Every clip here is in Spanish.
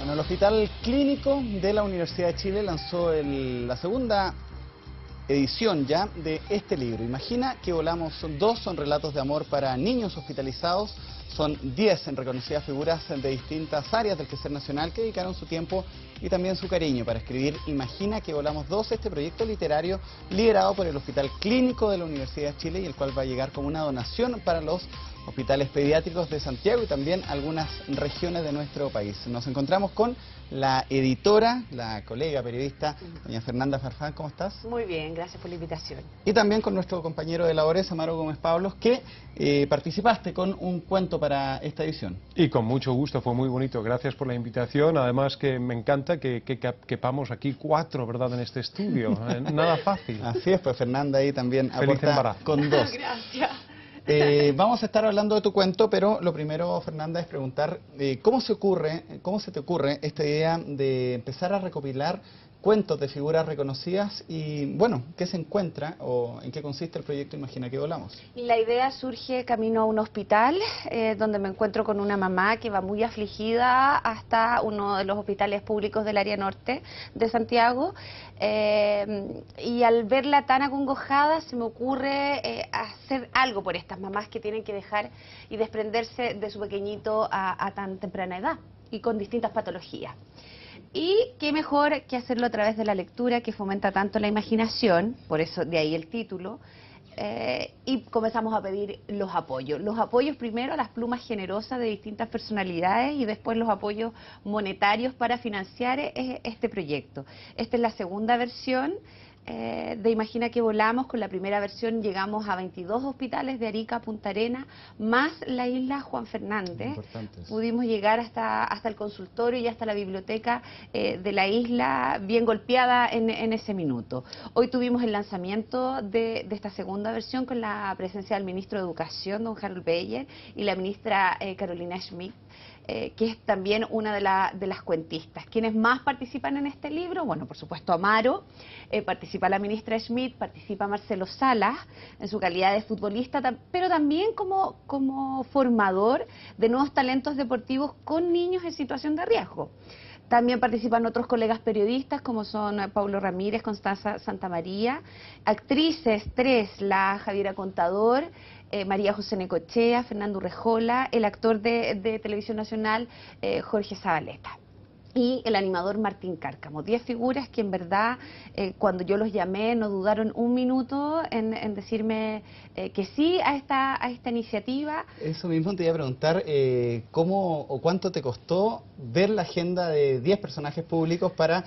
Bueno, el Hospital Clínico de la Universidad de Chile lanzó la segunda edición ya de este libro. Imagina que volamos, son relatos de amor para niños hospitalizados. Son 10 en reconocidas figuras de distintas áreas del quehacer nacional que dedicaron su tiempo y también su cariño para escribir Imagina que volamos 2, este proyecto literario liderado por el Hospital Clínico de la Universidad de Chile y el cual va a llegar como una donación para los hospitales pediátricos de Santiago y también algunas regiones de nuestro país. Nos encontramos con la editora, la colega periodista, doña Fernanda Farfán. ¿Cómo estás? Muy bien, gracias por la invitación. Y también con nuestro compañero de labores, Amaro Gómez Pablos, que participaste con un cuento para esta edición. Y con mucho gusto, fue muy bonito. Gracias por la invitación. Además que me encanta que quepamos aquí 4, ¿verdad?, en este estudio. Nada fácil. Así es, pues Fernanda ahí también Feliz aporta embarazo. con 2. Gracias. Vamos a estar hablando de tu cuento, pero lo primero, Fernanda, es preguntar cómo se te ocurre esta idea de empezar a recopilar cuentos de figuras reconocidas y, bueno, ¿qué se encuentra o en qué consiste el proyecto Imagina que volamos? La idea surge camino a un hospital donde me encuentro con una mamá que va muy afligida hasta uno de los hospitales públicos del área norte de Santiago y al verla tan acongojada se me ocurre hacer algo por estas mamás que tienen que dejar y desprenderse de su pequeñito a tan temprana edad y con distintas patologías. Y qué mejor que hacerlo a través de la lectura que fomenta tanto la imaginación, por eso de ahí el título, y comenzamos a pedir los apoyos. Los apoyos primero a las plumas generosas de distintas personalidades y después los apoyos monetarios para financiar este proyecto. Esta es la segunda versión de Imagina que volamos. Con la primera versión llegamos a 22 hospitales de Arica a Punta Arenas, más la isla Juan Fernández. Pudimos llegar hasta el consultorio y hasta la biblioteca de la isla, bien golpeada en ese minuto. Hoy tuvimos el lanzamiento de esta segunda versión con la presencia del ministro de Educación, don Harold Beyer, y la ministra Carolina Schmidt, que es también una de las cuentistas. ¿Quiénes más participan en este libro? Bueno, por supuesto Amaro, participa la ministra Schmidt, participa Marcelo Salas en su calidad de futbolista, pero también como formador de nuevos talentos deportivos con niños en situación de riesgo. También participan otros colegas periodistas como son Paulo Ramírez, Constanza Santamaría, actrices 3, la Javiera Contador, María José Necochea, Fernando Urrejola, el actor de Televisión Nacional Jorge Zabaleta y el animador Martín Cárcamo. 10 figuras que en verdad cuando yo los llamé no dudaron un minuto en decirme que sí a esta iniciativa. Eso mismo te iba a preguntar, ¿cómo o cuánto te costó ver la agenda de 10 personajes públicos para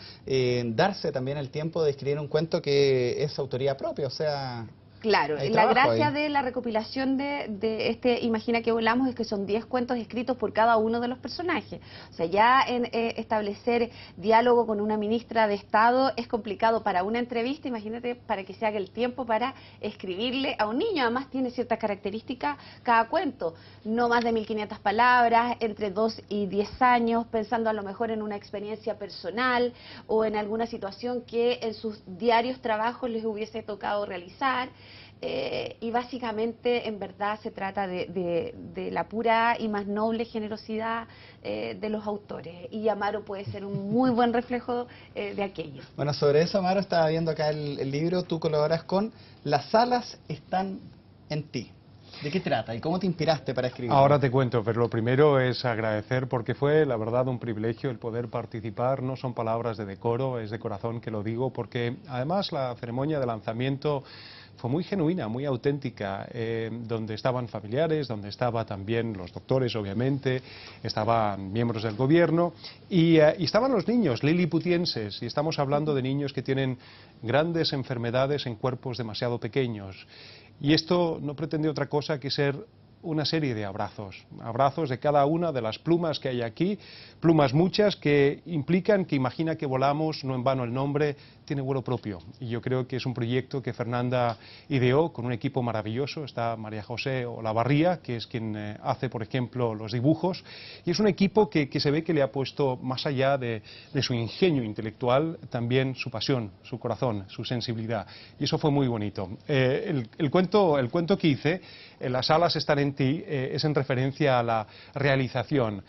darse también el tiempo de escribir un cuento que es autoría propia? O sea... Claro, la gracia de la recopilación de este Imagina que volamos es que son 10 cuentos escritos por cada uno de los personajes. O sea, ya establecer diálogo con una ministra de Estado es complicado para una entrevista, imagínate para que se haga el tiempo para escribirle a un niño. Además tiene ciertas características cada cuento, no más de 1500 palabras, entre 2 y 10 años, pensando a lo mejor en una experiencia personal o en alguna situación que en sus diarios trabajos les hubiese tocado realizar. Y básicamente en verdad se trata de la pura y más noble generosidad de los autores, y Amaro puede ser un muy buen reflejo de aquello. Bueno, sobre eso, Amaro, estaba viendo acá el libro, tú colaboras con Las alas están en ti. ¿De qué trata y cómo te inspiraste para escribir? Ahora te cuento, pero lo primero es agradecer porque fue, la verdad, un privilegio el poder participar. No son palabras de decoro, es de corazón que lo digo, porque además la ceremonia de lanzamiento fue muy genuina, muy auténtica, donde estaban familiares, donde estaban también los doctores, obviamente, estaban miembros del gobierno y estaban los niños liliputienses, y estamos hablando de niños que tienen grandes enfermedades en cuerpos demasiado pequeños. Y esto no pretende otra cosa que ser una serie de abrazos, abrazos de cada una de las plumas que hay aquí, plumas muchas que implican que Imagina que volamos, no en vano el nombre, tiene vuelo propio. Y yo creo que es un proyecto que Fernanda ideó con un equipo maravilloso. Está María José Olavarría, que es quien hace, por ejemplo, los dibujos, y es un equipo que se ve que le ha puesto, más allá de su ingenio intelectual, también su pasión, su corazón, su sensibilidad, y eso fue muy bonito. El cuento que hice, Las alas están en básicamente es en referencia a la realización.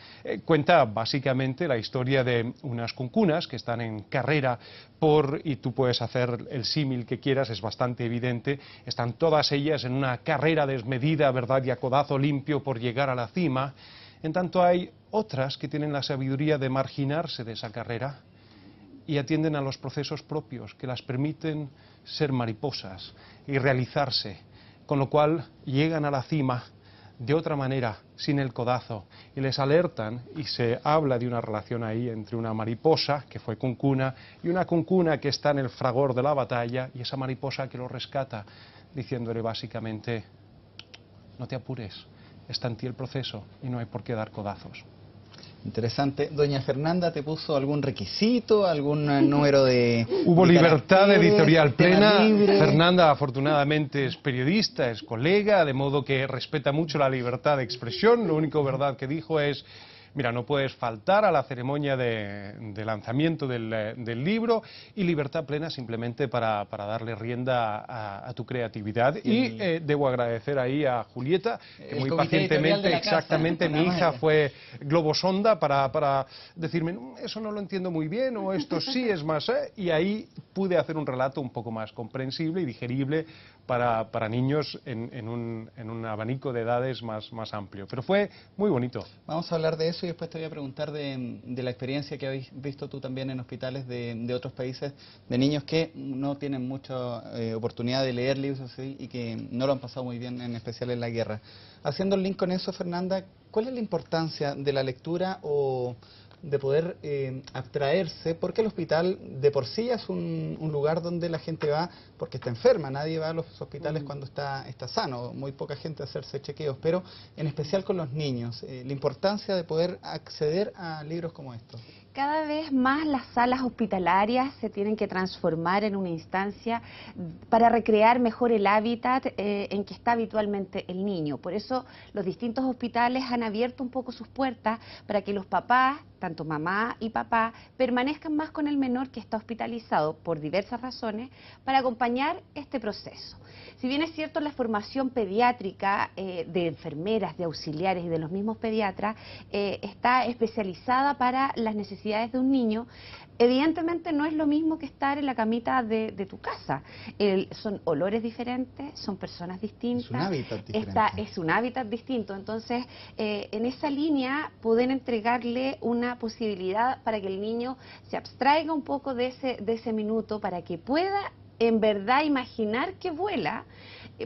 Cuenta básicamente la historia de unas cuncunas que están en carrera y tú puedes hacer el símil que quieras, es bastante evidente, están todas ellas en una carrera desmedida, ¿verdad?, y a codazo limpio por llegar a la cima. En tanto hay otras que tienen la sabiduría de marginarse de esa carrera y atienden a los procesos propios que las permiten ser mariposas y realizarse, con lo cual llegan a la cima de otra manera, sin el codazo, y les alertan, y se habla de una relación ahí entre una mariposa, que fue cuncuna, y una cuncuna que está en el fragor de la batalla, y esa mariposa que lo rescata, diciéndole básicamente, no te apures, está en ti el proceso, y no hay por qué dar codazos. Interesante. Doña Fernanda, ¿te puso algún requisito, algún número de... Hubo libertad editorial plena. Libre? Fernanda afortunadamente es periodista, es colega, de modo que respeta mucho la libertad de expresión. Lo único verdad que dijo es, mira, no puedes faltar a la ceremonia de lanzamiento del libro, y libertad plena simplemente para darle rienda a tu creatividad. Y debo agradecer ahí a Julieta, que muy pacientemente, exactamente, mi hija fue globosonda para decirme, eso no lo entiendo muy bien, o esto sí es más, y ahí pude hacer un relato un poco más comprensible y digerible para niños en un abanico de edades más amplio. Pero fue muy bonito. Vamos a hablar de eso y después te voy a preguntar de la experiencia que habéis visto tú también en hospitales de otros países, de niños que no tienen mucha oportunidad de leer libros así y que no lo han pasado muy bien, en especial en la guerra. Haciendo el link con eso, Fernanda, ¿cuál es la importancia de la lectura o de poder abstraerse? Porque el hospital de por sí es un lugar donde la gente va porque está enferma. Nadie va a los hospitales cuando está sano, muy poca gente a hacerse chequeos, pero en especial con los niños, la importancia de poder acceder a libros como estos. Cada vez más las salas hospitalarias se tienen que transformar en una instancia para recrear mejor el hábitat en que está habitualmente el niño. Por eso los distintos hospitales han abierto un poco sus puertas para que los papás, tanto mamá y papá, permanezcan más con el menor que está hospitalizado por diversas razones para acompañar este proceso. Si bien es cierto, la formación pediátrica de enfermeras, de auxiliares y de los mismos pediatras está especializada para las necesidades de un niño, evidentemente no es lo mismo que estar en la camita de tu casa. Son olores diferentes, son personas distintas. Es un hábitat diferente. Es un hábitat distinto. Entonces, en esa línea, pueden entregarle una posibilidad para que el niño se abstraiga un poco de ese minuto, para que pueda en verdad imaginar que vuela,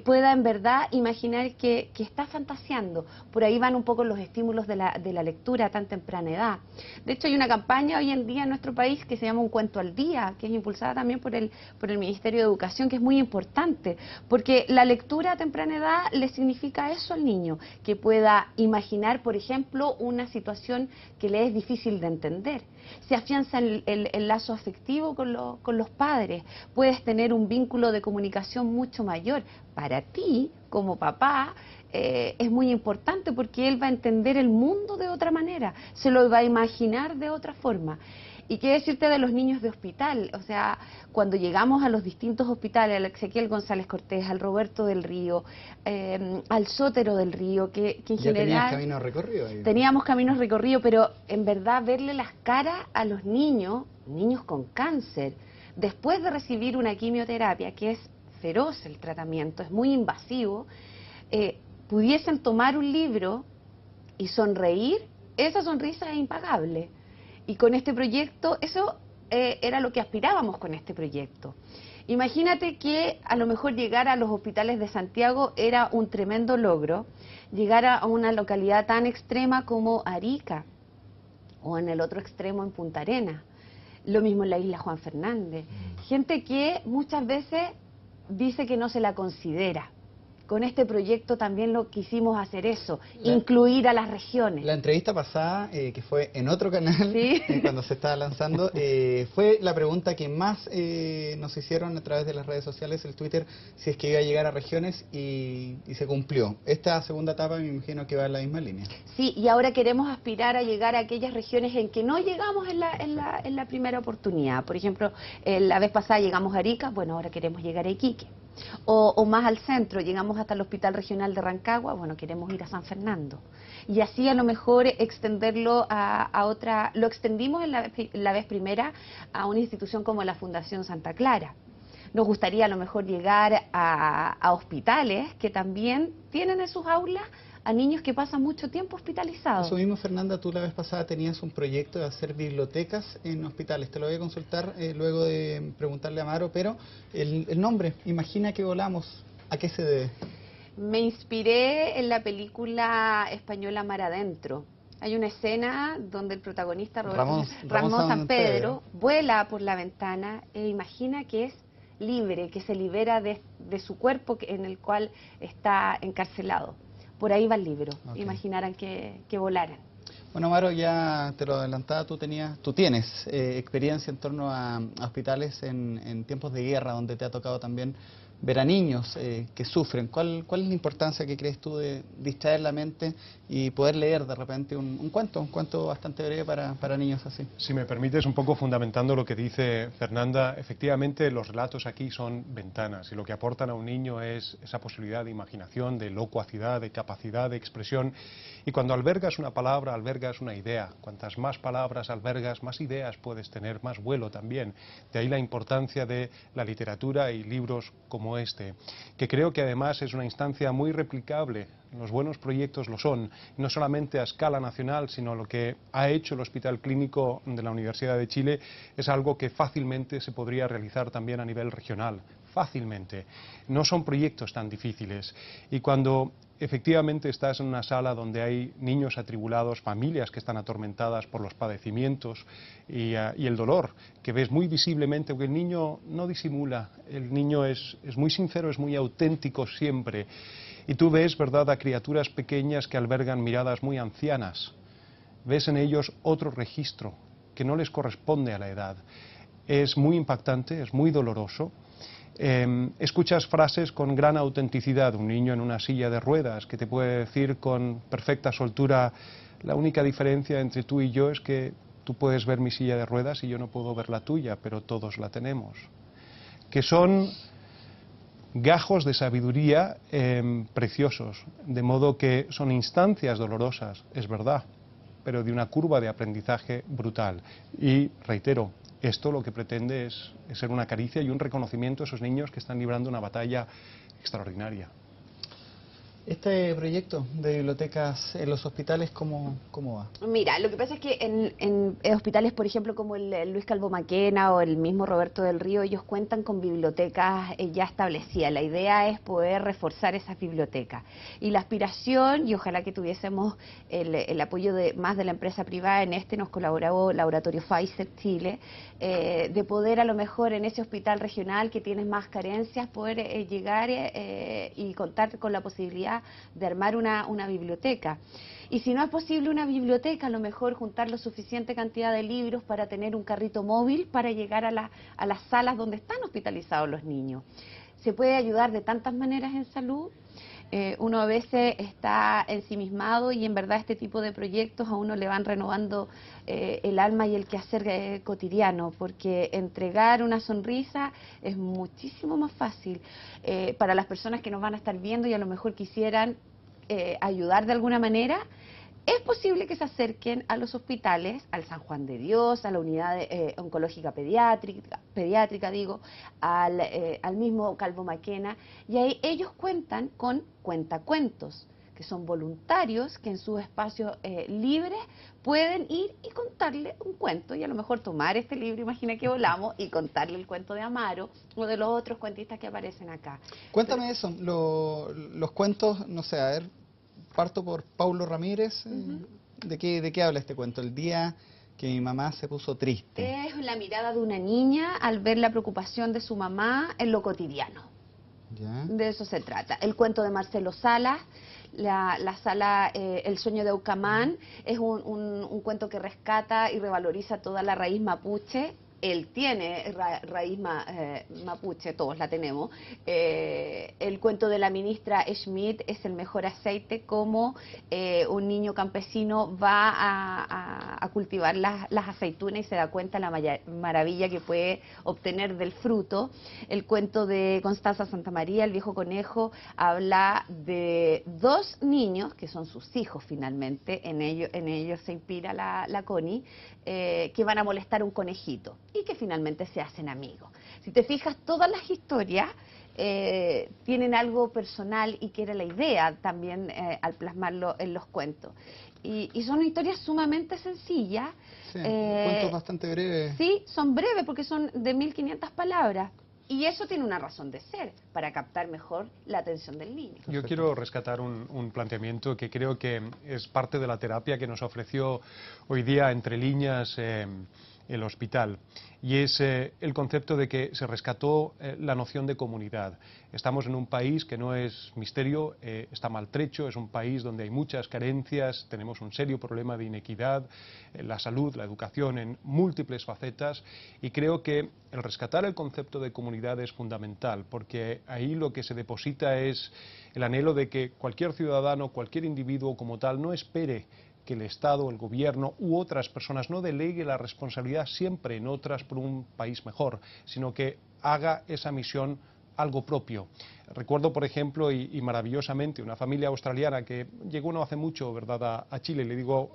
pueda en verdad imaginar que está fantaseando. Por ahí van un poco los estímulos de la lectura a tan temprana edad. De hecho, hay una campaña hoy en día en nuestro país que se llama Un Cuento al Día, que es impulsada también por el Ministerio de Educación, que es muy importante, porque la lectura a temprana edad le significa eso al niño, que pueda imaginar, por ejemplo, una situación que le es difícil de entender. Se afianza el lazo afectivo con los padres, puedes tener un vínculo de comunicación mucho mayor. Para ti, como papá, es muy importante porque él va a entender el mundo de otra manera, se lo va a imaginar de otra forma. ¿Y qué decirte de los niños de hospital? O sea, cuando llegamos a los distintos hospitales, al Ezequiel González Cortés, al Roberto del Río, al Sótero del Río, que en general... ¿Tenías caminos recorridos? Teníamos caminos recorridos, pero en verdad verle las caras a los niños con cáncer, después de recibir una quimioterapia, que es feroz el tratamiento, es muy invasivo, pudiesen tomar un libro y sonreír, esa sonrisa es impagable. Y con este proyecto, eso era lo que aspirábamos con este proyecto. Imagínate que a lo mejor llegar a los hospitales de Santiago era un tremendo logro, llegar a una localidad tan extrema como Arica, o en el otro extremo en Punta Arenas, lo mismo en la isla Juan Fernández. Gente que muchas veces dice que no se la considera. Con este proyecto también lo quisimos hacer eso, incluir a las regiones. La entrevista pasada, que fue en otro canal, ¿sí? Cuando se estaba lanzando, fue la pregunta que más nos hicieron a través de las redes sociales, el Twitter, si es que iba a llegar a regiones, y se cumplió. Esta segunda etapa me imagino que va en la misma línea. Sí, y ahora queremos aspirar a llegar a aquellas regiones en que no llegamos en la primera oportunidad. Por ejemplo, la vez pasada llegamos a Arica, bueno, ahora queremos llegar a Iquique. O más al centro, llegamos hasta el Hospital Regional de Rancagua, bueno, queremos ir a San Fernando. Y así a lo mejor extenderlo a otra, lo extendimos en la vez primera a una institución como la Fundación Santa Clara. Nos gustaría a lo mejor llegar a hospitales que también tienen en sus aulas a niños que pasan mucho tiempo hospitalizados. Eso mismo, Fernanda, tú la vez pasada tenías un proyecto de hacer bibliotecas en hospitales. Te lo voy a consultar luego de preguntarle a Amaro, pero el nombre, Imagina que volamos, ¿a qué se debe? Me inspiré en la película española Mar Adentro. Hay una escena donde el protagonista Ramón San Pedro vuela por la ventana e imagina que es libre, que se libera de su cuerpo en el cual está encarcelado. Por ahí va el libro, imaginaran que volaran. Bueno, Amaro, ya te lo adelantaba, tú tienes experiencia en torno a hospitales en tiempos de guerra, donde te ha tocado también ver a niños que sufren. ¿Cuál es la importancia que crees tú de distraer la mente y poder leer de repente un cuento bastante breve para niños así? Si me permites, un poco fundamentando lo que dice Fernanda, efectivamente los relatos aquí son ventanas y lo que aportan a un niño es esa posibilidad de imaginación, de locuacidad, de capacidad de expresión. Y cuando albergas una palabra, albergas una idea. Cuantas más palabras albergas, más ideas puedes tener, más vuelo también. De ahí la importancia de la literatura y libros como este, que creo que además es una instancia muy replicable. Los buenos proyectos lo son, no solamente a escala nacional, sino lo que ha hecho el Hospital Clínico de la Universidad de Chile es algo que fácilmente se podría realizar también a nivel regional, fácilmente. No son proyectos tan difíciles. Y cuando efectivamente estás en una sala donde hay niños atribulados, familias que están atormentadas por los padecimientos y el dolor, que ves muy visiblemente, porque el niño no disimula, el niño es muy sincero, es muy auténtico siempre. Y tú ves, ¿verdad?, a criaturas pequeñas que albergan miradas muy ancianas. Ves en ellos otro registro que no les corresponde a la edad. Es muy impactante, es muy doloroso. Escuchas frases con gran autenticidad, un niño en una silla de ruedas que te puede decir con perfecta soltura: la única diferencia entre tú y yo es que tú puedes ver mi silla de ruedas y yo no puedo ver la tuya, pero todos la tenemos. Que son gajos de sabiduría preciosos, de modo que son instancias dolorosas, es verdad, pero de una curva de aprendizaje brutal. Y reitero, esto lo que pretende es ser una caricia y un reconocimiento a esos niños que están librando una batalla extraordinaria. Este proyecto de bibliotecas en los hospitales, ¿cómo va? Mira, lo que pasa es que en hospitales, por ejemplo, como el Luis Calvo Maquena o el mismo Roberto del Río, ellos cuentan con bibliotecas ya establecidas. La idea es poder reforzar esas bibliotecas. Y la aspiración, y ojalá que tuviésemos el apoyo más de la empresa privada, nos colaboró Laboratorio Pfizer Chile, de poder a lo mejor en ese hospital regional que tiene más carencias, poder llegar y contar con la posibilidad de armar una biblioteca. Y si no es posible una biblioteca, a lo mejor juntar la suficiente cantidad de libros para tener un carrito móvil para llegar a las salas donde están hospitalizados los niños. Se puede ayudar de tantas maneras en salud. Uno a veces está ensimismado y en verdad este tipo de proyectos a uno le van renovando el alma y el quehacer cotidiano, porque entregar una sonrisa es muchísimo más fácil para las personas que nos van a estar viendo y a lo mejor quisieran ayudar de alguna manera. Es posible que se acerquen a los hospitales, al San Juan de Dios, a la unidad oncológica pediátrica, al mismo Calvo Maquena, y ahí ellos cuentan con cuentacuentos, que son voluntarios que en sus espacios libres pueden ir y contarle un cuento y a lo mejor tomar este libro, Imagina que volamos, y contarle el cuento de Amaro o de los otros cuentistas que aparecen acá. Cuéntame eso, los cuentos, no sé, a ver, parto por Paulo Ramírez. ¿De qué habla este cuento? El día que mi mamá se puso triste. Es la mirada de una niña al ver la preocupación de su mamá en lo cotidiano. ¿Ya? De eso se trata. El cuento de Marcelo Salas, la sala El sueño de Aucamán, es un cuento que rescata y revaloriza toda la raíz mapuche. Él tiene raíz mapuche, todos la tenemos. El cuento de la ministra Schmidt es El mejor aceite, como un niño campesino va a a cultivar las aceitunas y se da cuenta la maravilla que puede obtener del fruto. El cuento de Constanza Santamaría, El viejo conejo, habla de dos niños, que son sus hijos finalmente, en ellos se inspira la Connie, que van a molestar a un conejito y que finalmente se hacen amigos. Si te fijas, todas las historias tienen algo personal y que era la idea también al plasmarlo en los cuentos. Y son historias sumamente sencillas. Sí, cuentos bastante breves. Sí, son breves porque son de 1500 palabras. Y eso tiene una razón de ser, para captar mejor la atención del niño. Yo quiero rescatar un planteamiento que creo que es parte de la terapia que nos ofreció hoy día entre líneas el hospital, y es el concepto de que se rescató la noción de comunidad. Estamos en un país que no es misterio, está maltrecho, es un país donde hay muchas carencias, tenemos un serio problema de inequidad, la salud, la educación en múltiples facetas, y creo que el rescatar el concepto de comunidad es fundamental, porque ahí lo que se deposita es el anhelo de que cualquier ciudadano, cualquier individuo como tal, no espere que el Estado, el Gobierno u otras personas no delegue la responsabilidad siempre en otras por un país mejor, sino que haga esa misión algo propio. Recuerdo, por ejemplo, y maravillosamente, una familia australiana que llegó no hace mucho, ¿verdad?, a Chile, y le digo,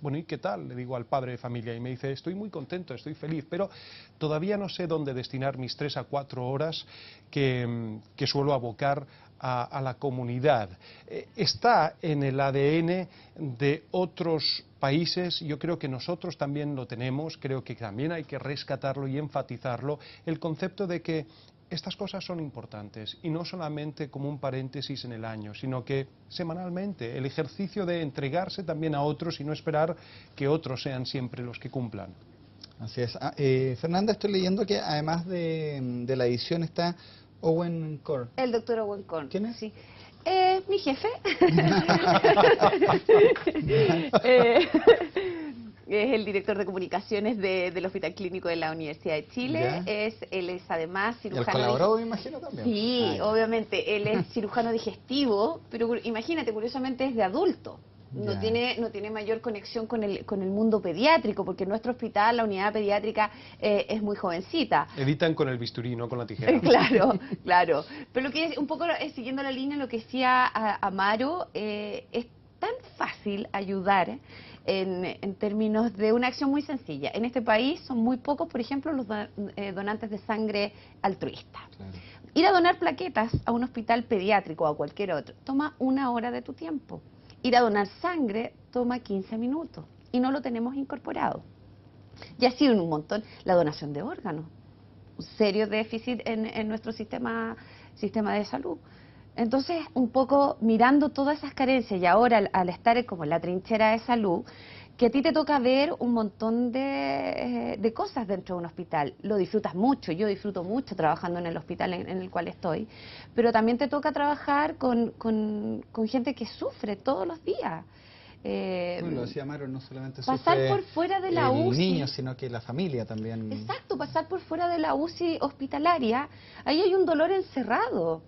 bueno, ¿y qué tal?, le digo al padre de familia, y me dice, estoy muy contento, estoy feliz, pero todavía no sé dónde destinar mis 3 a 4 horas que suelo abocar a la comunidad. Está en el ADN de otros países, yo creo que nosotros también lo tenemos, creo que también hay que rescatarlo y enfatizarlo, el concepto de que estas cosas son importantes y no solamente como un paréntesis en el año, sino que semanalmente, el ejercicio de entregarse también a otros y no esperar que otros sean siempre los que cumplan. Así es. Fernanda, estoy leyendo que además de la edición está Owen Core. El doctor Owen Core. ¿Quién es? Sí. Mi jefe. Es el director de comunicaciones del Hospital Clínico de la Universidad de Chile. Él es además cirujano. ¿El colaboró, me imagino, también? Sí, obviamente. Él es cirujano digestivo, pero imagínate, curiosamente es de adulto. No tiene mayor conexión con el mundo pediátrico, porque en nuestro hospital la unidad pediátrica es muy jovencita. Editan con el bisturí, no con la tijera. Claro, claro. Pero lo que es un poco siguiendo la línea, lo que decía Amaro, es tan fácil ayudar en términos de una acción muy sencilla. En este país son muy pocos, por ejemplo, los donantes de sangre altruistas. Claro. Ir a donar plaquetas a un hospital pediátrico o a cualquier otro toma 1 hora de tu tiempo. Ir a donar sangre toma 15 minutos y no lo tenemos incorporado. Y así un montón la donación de órganos, un serio déficit en nuestro sistema de salud. Entonces, un poco mirando todas esas carencias y ahora al estar como en la trinchera de salud, que a ti te toca ver un montón de cosas dentro de un hospital. Lo disfrutas mucho, yo disfruto mucho trabajando en el hospital en el cual estoy, pero también te toca trabajar con gente que sufre todos los días. Bueno, lo decía Amaro, no solamente pasar por fuera de la UCI, el niño, sino que la familia también. Exacto, pasar por fuera de la UCI hospitalaria, ahí hay un dolor encerrado.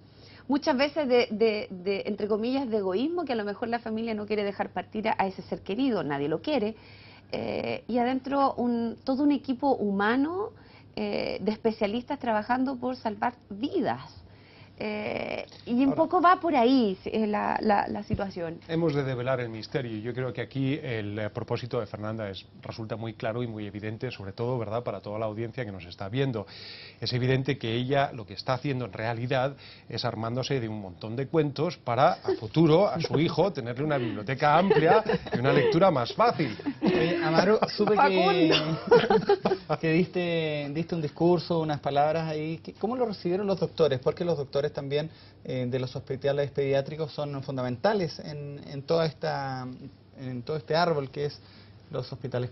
Muchas veces entre comillas, de egoísmo, que a lo mejor la familia no quiere dejar partir a ese ser querido, nadie lo quiere, y adentro todo un equipo humano de especialistas trabajando por salvar vidas. Y un poco va por ahí la situación. Hemos de develar el misterio. Yo creo que aquí el propósito de Fernanda resulta muy claro y muy evidente, sobre todo, ¿verdad?, para toda la audiencia que nos está viendo. Es evidente que ella lo que está haciendo en realidad es armándose de un montón de cuentos para a futuro a su hijo tenerle una biblioteca amplia y una lectura más fácil. Amaro, supe que diste un discurso, unas palabras ahí. ¿Cómo lo recibieron los doctores? Porque los doctores también de los hospitales pediátricos son fundamentales en todo este árbol que es los hospitales.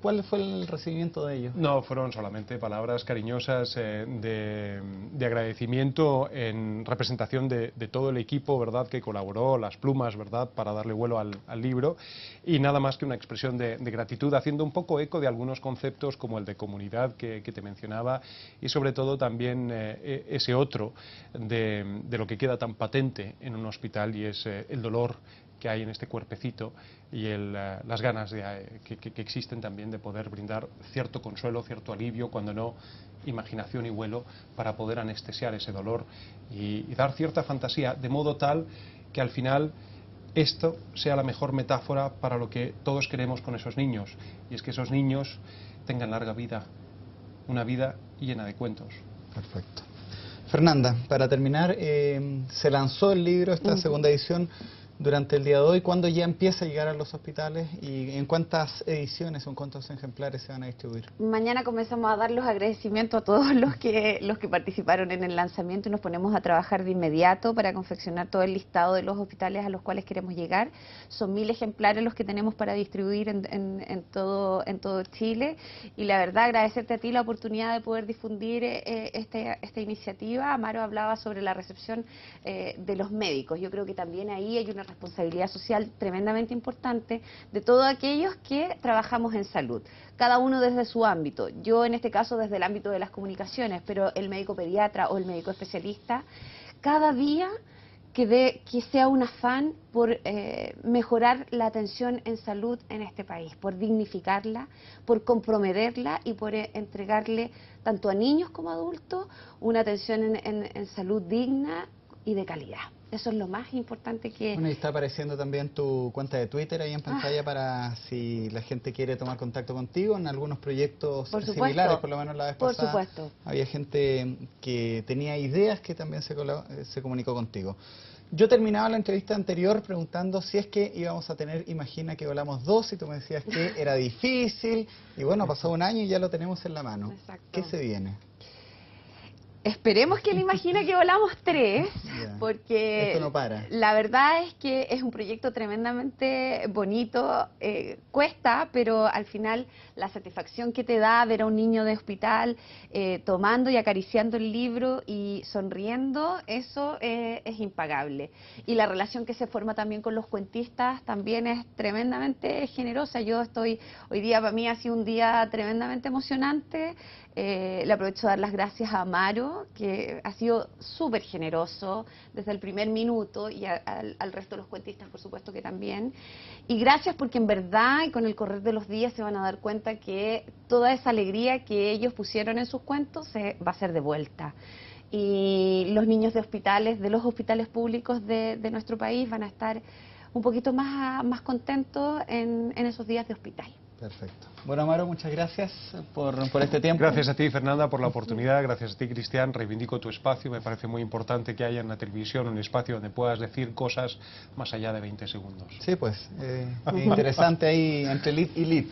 ¿Cuál fue el recibimiento de ellos? No, fueron solamente palabras cariñosas de agradecimiento en representación de todo el equipo, ¿verdad?, que colaboró, las plumas, ¿verdad?, para darle vuelo al libro, y nada más que una expresión de gratitud, haciendo un poco eco de algunos conceptos como el de comunidad que te mencionaba, y sobre todo también ese otro de lo que queda tan patente en un hospital, y es el dolor que hay en este cuerpecito y las ganas que existen también de poder brindar cierto consuelo, cierto alivio, cuando no imaginación y vuelo, para poder anestesiar ese dolor y dar cierta fantasía, de modo tal que al final esto sea la mejor metáfora para lo que todos queremos con esos niños, y es que esos niños tengan larga vida, una vida llena de cuentos. Perfecto. Fernanda, para terminar, se lanzó el libro, esta segunda edición, durante el día de hoy. ¿Cuándo ya empieza a llegar a los hospitales y en cuántas ediciones o en cuántos ejemplares se van a distribuir? Mañana comenzamos a dar los agradecimientos a todos los que participaron en el lanzamiento y nos ponemos a trabajar de inmediato para confeccionar todo el listado de los hospitales a los cuales queremos llegar. Son 1000 ejemplares los que tenemos para distribuir en todo Chile, y la verdad agradecerte a ti la oportunidad de poder difundir esta iniciativa. Amaro hablaba sobre la recepción de los médicos. Yo creo que también ahí hay una responsabilidad social tremendamente importante de todos aquellos que trabajamos en salud, cada uno desde su ámbito. Yo en este caso desde el ámbito de las comunicaciones, pero el médico pediatra o el médico especialista, cada día que sea un afán por mejorar la atención en salud en este país, por dignificarla, por comprometerla y por entregarle tanto a niños como a adultos una atención en salud digna y de calidad. Eso es lo más importante que... Bueno, y está apareciendo también tu cuenta de Twitter ahí en pantalla para si la gente quiere tomar contacto contigo en algunos proyectos similares, por lo menos la vez pasada. Por supuesto. Había gente que tenía ideas que también se comunicó contigo. Yo terminaba la entrevista anterior preguntando si es que íbamos a tener Imagina que volamos 2 y tú me decías que era difícil y bueno, pasó un año y ya lo tenemos en la mano. Exacto. ¿Qué se viene? Esperemos que él Imagina que volamos 3, porque esto no para. La verdad es que es un proyecto tremendamente bonito, cuesta, pero al final la satisfacción que te da ver a un niño de hospital tomando y acariciando el libro y sonriendo, eso es impagable. Y la relación que se forma también con los cuentistas también es tremendamente generosa. Hoy día para mí ha sido un día tremendamente emocionante. Le aprovecho de dar las gracias a Amaro, que ha sido súper generoso desde el primer minuto, y al resto de los cuentistas, por supuesto que también. Y gracias porque en verdad, y con el correr de los días, se van a dar cuenta que toda esa alegría que ellos pusieron en sus cuentos se va a ser devuelta. Y los niños de hospitales, de los hospitales públicos de nuestro país, van a estar un poquito más contentos en esos días de hospital. Perfecto. Bueno, Amaro, muchas gracias por este tiempo. Gracias a ti, Fernanda, por la oportunidad. Gracias a ti, Cristian. Reivindico tu espacio. Me parece muy importante que haya en la televisión un espacio donde puedas decir cosas más allá de 20 segundos. Sí, pues, interesante ahí entre lead y lead.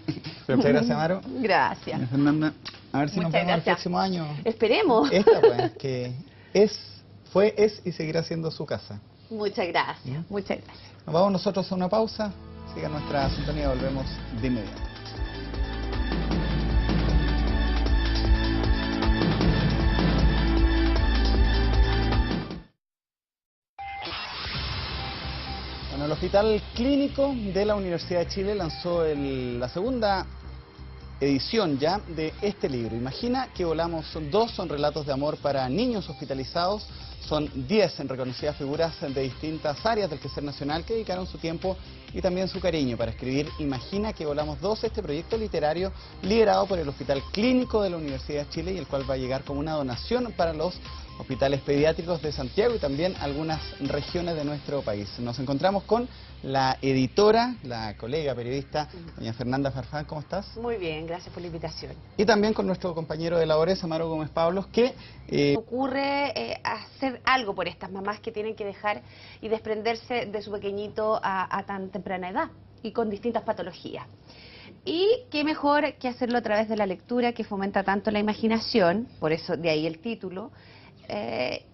Muchas gracias, Amaro. Gracias. Fernanda, a ver si nos vemos el próximo año. Esperemos. Esta, pues, que fue y seguirá siendo su casa. Muchas gracias. Muchas gracias. Nos vamos nosotros a una pausa. Sigan nuestra sintonía, volvemos de inmediato. Bueno, el Hospital Clínico de la Universidad de Chile lanzó la segunda edición ya de este libro. Imagina que volamos, son relatos de amor para niños hospitalizados. Son 10 en reconocidas figuras de distintas áreas del quehacer nacional que dedicaron su tiempo y también su cariño para escribir Imagina que volamos 2, este proyecto literario liderado por el Hospital Clínico de la Universidad de Chile, y el cual va a llegar como una donación para los hospitales pediátricos de Santiago y también algunas regiones de nuestro país. Nos encontramos con la editora, la colega periodista, doña Fernanda Farfán. ¿Cómo estás? Muy bien, gracias por la invitación. Y también con nuestro compañero de labores, Amaro Gómez Pablos, que... ocurre hacer algo por estas mamás que tienen que dejar y desprenderse de su pequeñito a tan temprana edad y con distintas patologías. Y qué mejor que hacerlo a través de la lectura, que fomenta tanto la imaginación, por eso de ahí el título.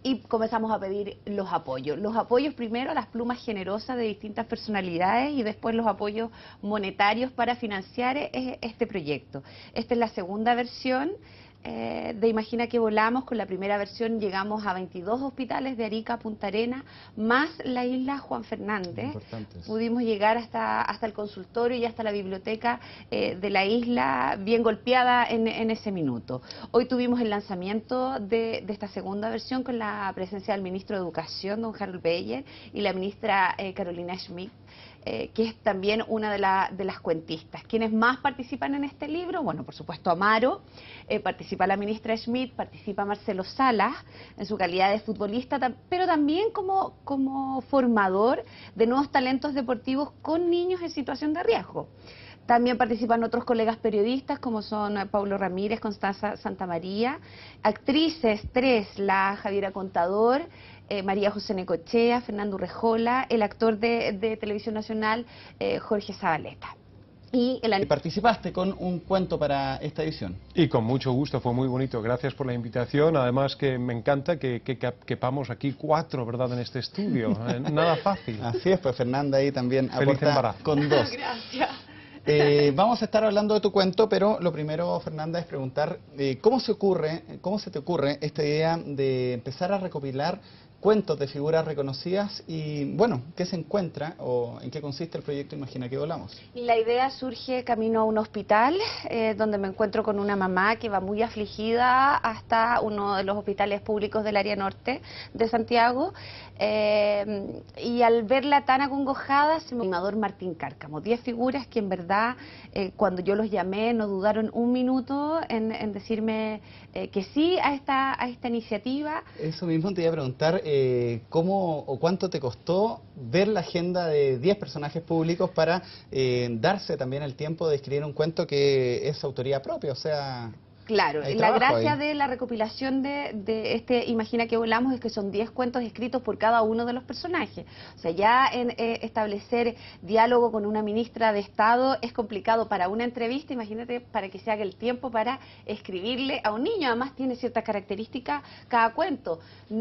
Y comenzamos a pedir los apoyos. Los apoyos primero a las plumas generosas de distintas personalidades y después los apoyos monetarios para financiar este proyecto. Esta es la segunda versión de Imagina que volamos. Con la primera versión llegamos a 22 hospitales de Arica a Punta Arenas, más la isla Juan Fernández. Pudimos llegar hasta el consultorio y hasta la biblioteca de la isla, bien golpeada en ese minuto. Hoy tuvimos el lanzamiento de esta segunda versión con la presencia del ministro de Educación, don Harold Beyer, y la ministra Carolina Schmidt, que es también una de las cuentistas. ¿Quiénes más participan en este libro? Bueno, por supuesto Amaro, participa la ministra Schmidt, participa Marcelo Salas en su calidad de futbolista, pero también como formador de nuevos talentos deportivos con niños en situación de riesgo. También participan otros colegas periodistas como son Paulo Ramírez, Constanza Santamaría, actrices, la Javiera Contador, María José Necochea, Fernando Urrejola, el actor de Televisión Nacional, Jorge Zabaleta. Y participaste con un cuento para esta edición. Y con mucho gusto, fue muy bonito. Gracias por la invitación. Además que me encanta que quepamos aquí 4, ¿verdad?, en este estudio. Nada fácil. Así es, pues Fernanda ahí también Feliz aporta embarazo. con 2. Gracias. Vamos a estar hablando de tu cuento, pero lo primero, Fernanda, es preguntar cómo se te ocurre esta idea de empezar a recopilar cuentos de figuras reconocidas y, bueno, ¿qué se encuentra o en qué consiste el proyecto Imagina que volamos? La idea surge camino a un hospital donde me encuentro con una mamá que va muy afligida hasta uno de los hospitales públicos del área norte de Santiago y al verla tan acongojada, se me animador Martín Cárcamo, 10 figuras que en verdad cuando yo los llamé no dudaron un minuto en decirme que sí a esta iniciativa. Eso mismo te iba a preguntar, ¿cómo o cuánto te costó ver la agenda de 10 personajes públicos para darse también el tiempo de escribir un cuento que es autoría propia? O sea... Claro, la gracia de la recopilación de este Imagina que volamos es que son 10 cuentos escritos por cada uno de los personajes. O sea, ya establecer diálogo con una ministra de Estado es complicado para una entrevista, imagínate para que se haga el tiempo para escribirle a un niño. Además tiene ciertas características cada cuento.